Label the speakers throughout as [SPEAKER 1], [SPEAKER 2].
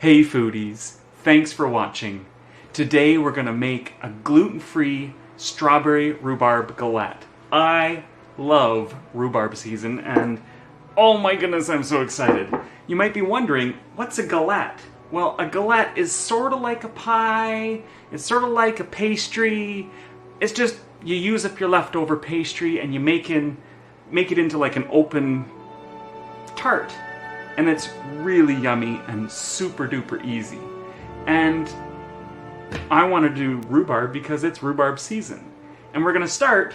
[SPEAKER 1] Hey foodies, thanks for watching. Today we're gonna make a gluten-free strawberry rhubarb galette. I love rhubarb season and oh my goodness, I'm so excited. You might be wondering, what's a galette? Well, a galette is sort of like a pie, it's sort of like a pastry. It's just you use up your leftover pastry and you make it into like an open tart. And it's really yummy and super duper easy. And I want to do rhubarb because it's rhubarb season. And we're going to start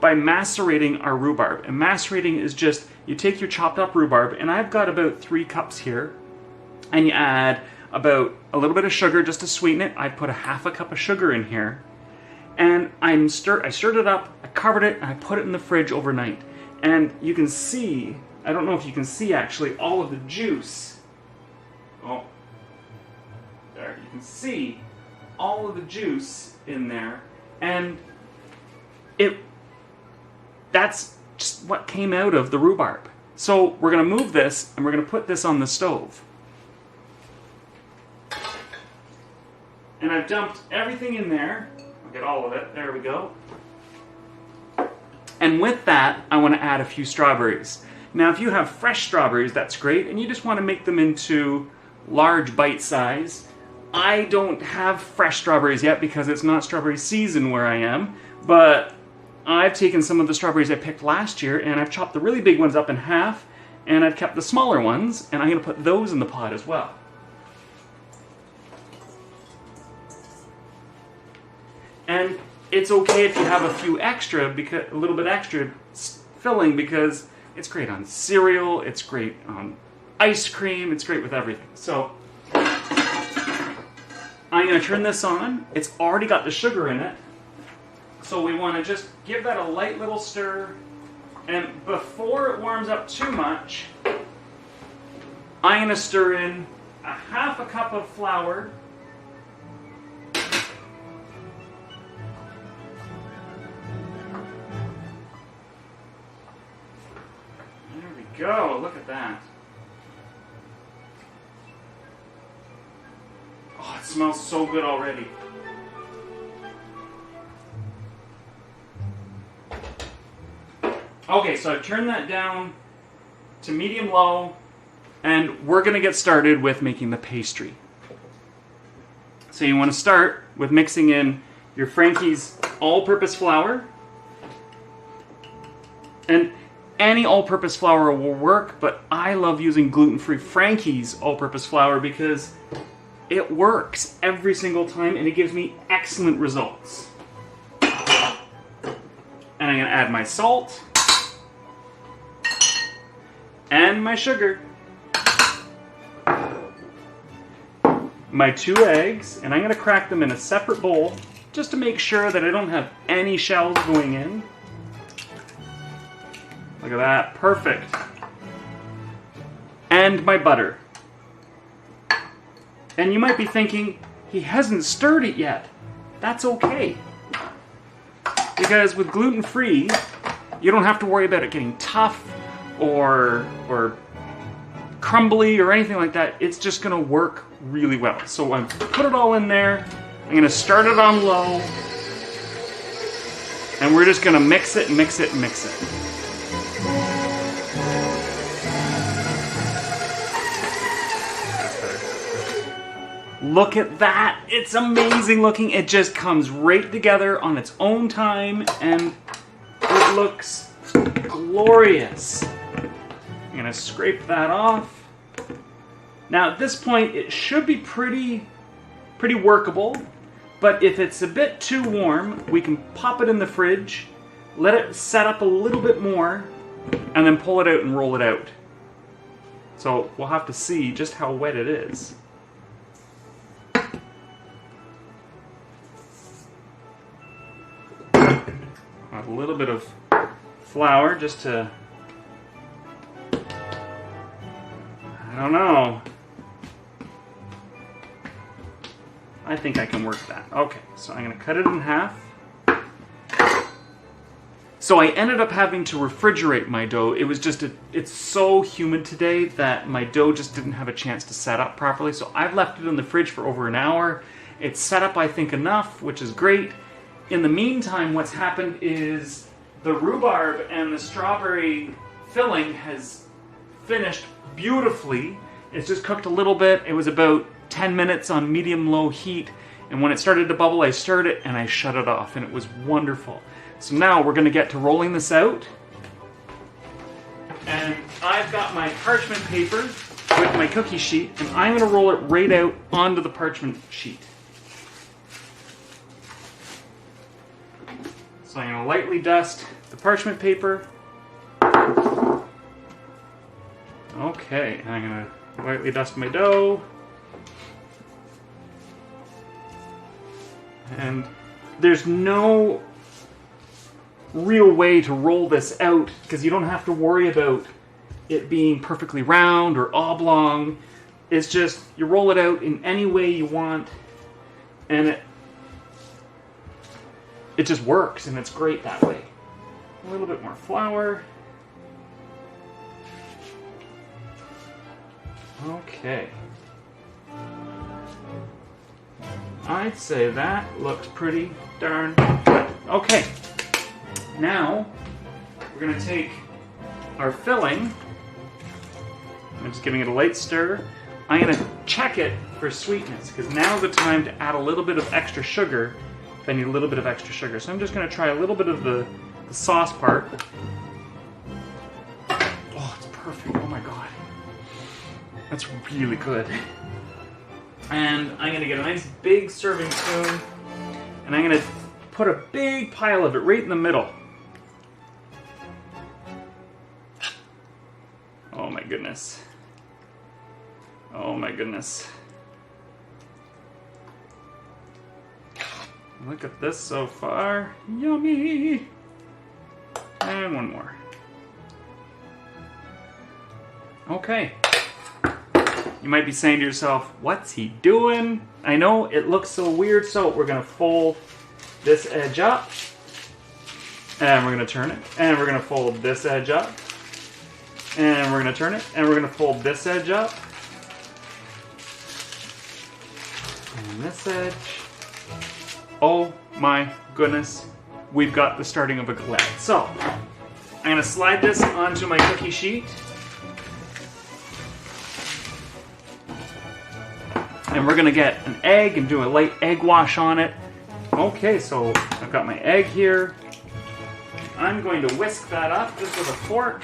[SPEAKER 1] by macerating our rhubarb. And macerating is just, you take your chopped up rhubarb, and I've got about 3 cups here, and you add about a little bit of sugar just to sweeten it. I put a half a cup of sugar in here. And I stirred it up, I covered it, and I put it in the fridge overnight. And you can see, I don't know if you can see actually, all of the juice. Oh, there, you can see all of the juice in there. And that's just what came out of the rhubarb. So we're going to move this and we're going to put this on the stove. And I've dumped everything in there. I'll get all of it. There we go. And with that, I want to add a few strawberries. Now, if you have fresh strawberries, that's great, and you just want to make them into large bite size. I don't have fresh strawberries yet because it's not strawberry season where I am, but I've taken some of the strawberries I picked last year and I've chopped the really big ones up in half, and I've kept the smaller ones, and I'm going to put those in the pot as well. And it's okay if you have a few extra, because a little bit extra filling, because it's great on cereal, it's great on ice cream, it's great with everything. So I'm going to turn this on. It's already got the sugar in it. So we want to just give that a light little stir. And before it warms up too much, I'm going to stir in a half a cup of flour. Go, look at that. Oh, it smells so good already. Okay, so I've turned that down to medium-low, and we're going to get started with making the pastry. So you want to start with mixing in your Frankie's all-purpose flour. And any all-purpose flour will work, but I love using gluten-free Frankie's all-purpose flour because it works every single time and it gives me excellent results. And I'm going to add my salt and my sugar, my 2 eggs, and I'm going to crack them in a separate bowl just to make sure that I don't have any shells going in. Look at that, perfect. And my butter. And you might be thinking, he hasn't stirred it yet. That's okay. Because with gluten-free, you don't have to worry about it getting tough or crumbly or anything like that. It's just gonna work really well. So I've put it all in there. I'm gonna start it on low. And we're just gonna mix it, mix it, mix it. Look at that! It's amazing looking. It just comes right together on its own time, and it looks glorious. I'm gonna scrape that off. Now at this point, it should be pretty workable, but if it's a bit too warm, we can pop it in the fridge, let it set up a little bit more, and then pull it out and roll it out. So we'll have to see just how wet it is. A little bit of flour just to, I don't know. I think I can work that. Okay, so I'm going to cut it in half. So I ended up having to refrigerate my dough. It was just, it's so humid today that my dough just didn't have a chance to set up properly. So I've left it in the fridge for over an hour. It's set up, I think, enough, which is great. In the meantime, what's happened is the rhubarb and the strawberry filling has finished beautifully. It's just cooked a little bit. It was about 10 minutes on medium-low heat. And when it started to bubble, I stirred it and I shut it off, and it was wonderful. So now we're going to get to rolling this out. And I've got my parchment paper with my cookie sheet, and I'm going to roll it right out onto the parchment sheet. So I'm going to lightly dust the parchment paper. Okay, I'm going to lightly dust my dough. And there's no real way to roll this out because you don't have to worry about it being perfectly round or oblong. It's just you roll it out in any way you want, and it just works, and it's great that way. A little bit more flour. Okay. I'd say that looks pretty darn good. Okay. Now, we're going to take our filling. I'm just giving it a light stir. I'm going to check it for sweetness, because now's the time to add a little bit of extra sugar if I need a little bit of extra sugar. So I'm just going to try a little bit of the sauce part. Oh, it's perfect. Oh my god. That's really good. And I'm going to get a nice big serving spoon, and I'm going to put a big pile of it right in the middle. Oh my goodness. Oh my goodness. Look at this so far. Yummy! And one more. Okay. You might be saying to yourself, what's he doing? I know, it looks so weird, so we're going to fold this edge up. And we're going to turn it. And we're going to fold this edge up. And we're going to turn it. And we're going to fold this edge up. And this edge. Oh my goodness. We've got the starting of a galette. So, I'm going to slide this onto my cookie sheet. And we're going to get an egg and do a light egg wash on it. Okay, so I've got my egg here. I'm going to whisk that up just with a fork.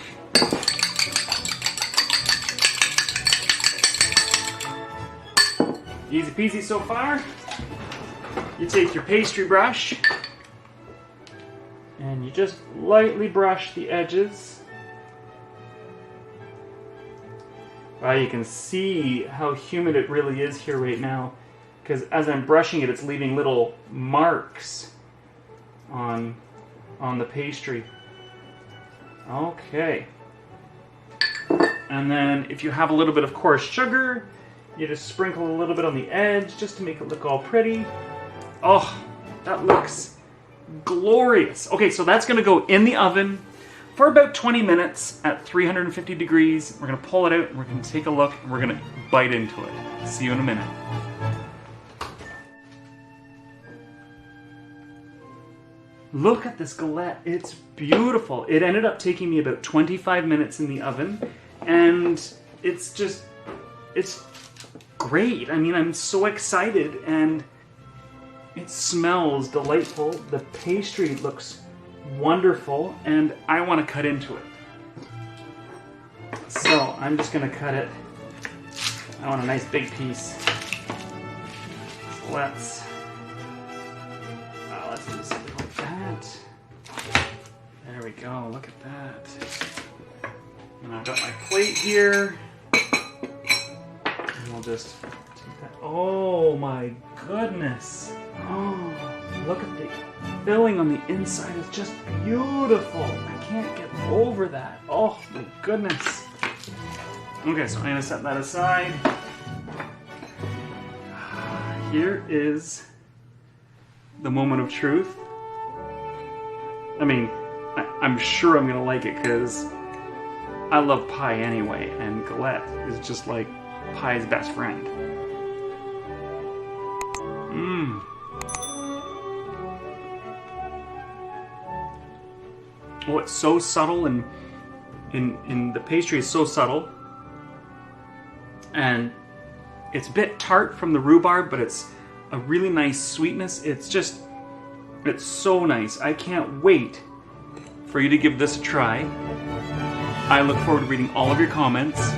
[SPEAKER 1] Easy peasy so far. You take your pastry brush and you just lightly brush the edges. Wow, you can see how humid it really is here right now, because as I'm brushing it, it's leaving little marks on the pastry. Okay. And then if you have a little bit of coarse sugar, you just sprinkle a little bit on the edge just to make it look all pretty. Oh, that looks glorious. Okay, so that's going to go in the oven for about 20 minutes at 350 degrees. We're going to pull it out and we're going to take a look and we're going to bite into it. See you in a minute. Look at this galette. It's beautiful. It ended up taking me about 25 minutes in the oven, and it's great. I mean, I'm so excited, and it smells delightful. The pastry looks wonderful, and I want to cut into it. So I'm just going to cut it. I want a nice big piece. So let's do something like that. There we go. Look at that. And I've got my plate here. And we'll just take that. Oh my goodness. Oh, look at the filling on the inside. It's just beautiful. I can't get over that. Oh my goodness. Okay, so I'm going to set that aside. Here is the moment of truth. I mean, I'm sure I'm gonna like it because I love pie anyway, and Galette is just like pie's best friend. Mmm. Oh, it's so subtle, and in the pastry is so subtle, and it's a bit tart from the rhubarb, but it's a really nice sweetness. It's so nice. I can't wait for you to give this a try. I look forward to reading all of your comments.